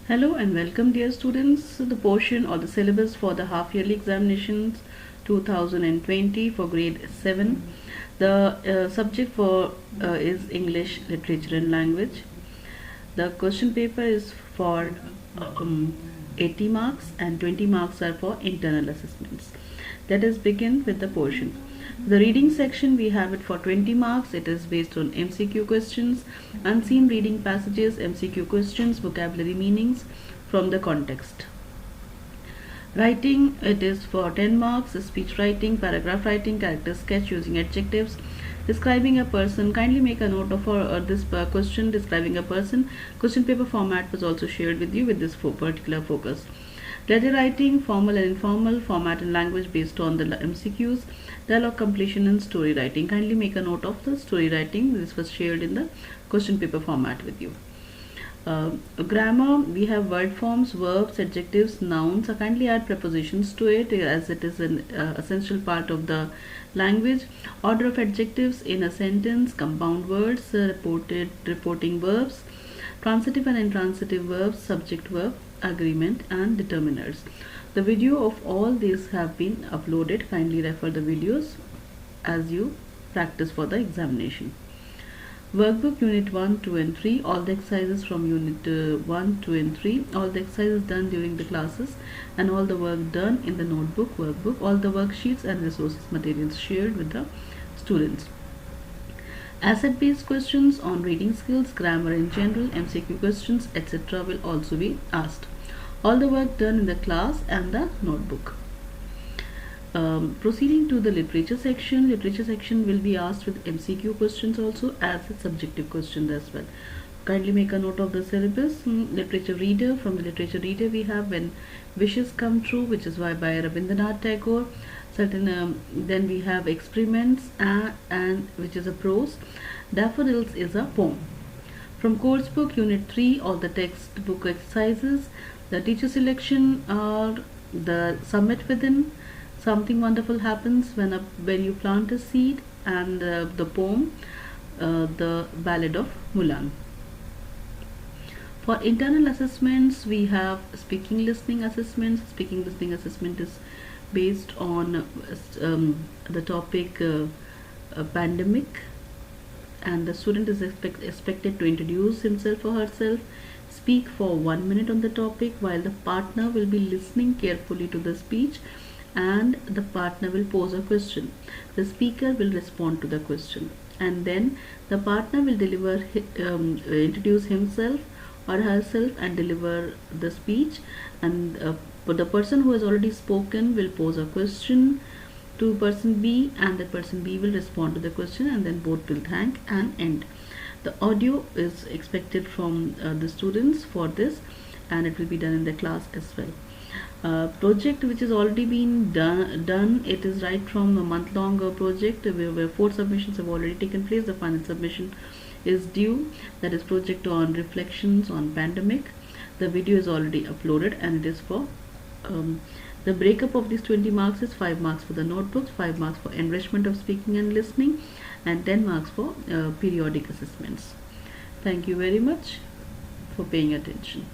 Hello and welcome, dear students, to the portion or the syllabus for the half yearly examinations 2020 for grade 7. The subject for is English literature and language. The question paper is for 80 marks and 20 marks are for internal assessments. Let us begin with the portion. The reading section, we have it for 20 marks. It is based on MCQ questions, unseen reading passages, MCQ questions, vocabulary meanings from the context. Writing, it is for 10 marks. Speech writing, paragraph writing, character sketch using adjectives, describing a person. Kindly make a note of this question, describing a person. Question paper format was also shared with you with this particular focus. Letter writing, formal and informal, format and language based on the MCQs, dialogue completion and story writing. Kindly make a note of the story writing. This was shared in the question paper format with you. Grammar, we have word forms, verbs, adjectives, nouns. Kindly add prepositions to it as it is an essential part of the language. Order of adjectives in a sentence, compound words, reporting verbs, transitive and intransitive verbs, subject verb, agreement and determiners. The video of all these have been uploaded. Kindly refer the videos as you practice for the examination. Workbook Unit 1, 2 and 3, all the exercises from Unit 1, 2 and 3, all the exercises done during the classes and all the work done in the notebook, workbook, all the worksheets and resources materials shared with the students. Asset-based questions on reading skills, grammar in general, MCQ questions, etc. will also be asked. All the work done in the class and the notebook. Proceeding to the literature section will be asked with MCQ questions also as subjective questions as well. Kindly make a note of the syllabus. Literature reader, from the literature reader we have When Wishes Come True, which is by Rabindranath Tagore. Then we have Experiments and which is a prose. Daffodils is a poem. From course book Unit 3, all the textbook exercises. The teacher selection are the Summit Within, Something Wonderful Happens when you plant a seed, and the poem The Ballad of Mulan. For internal assessments, we have speaking listening assessments. Speaking listening assessment is based on the topic pandemic, and the student is expected to introduce himself or herself, speak for 1 minute on the topic, while the partner will be listening carefully to the speech and the partner will pose a question. The speaker will respond to the question, and then the partner will introduce himself or herself and deliver the speech, and but the person who has already spoken will pose a question to person B, and the person B will respond to the question, and then both will thank and end. The audio is expected from the students for this, and it will be done in the class as well. Project which has already been done, it is right from a month-long project where 4 submissions have already taken place. The final submission is due. That is project on reflections on pandemic. The video is already uploaded, and it is for the breakup of these 20 marks is 5 marks for the notebooks, 5 marks for enrichment of speaking and listening, and 10 marks for periodic assessments. Thank you very much for paying attention.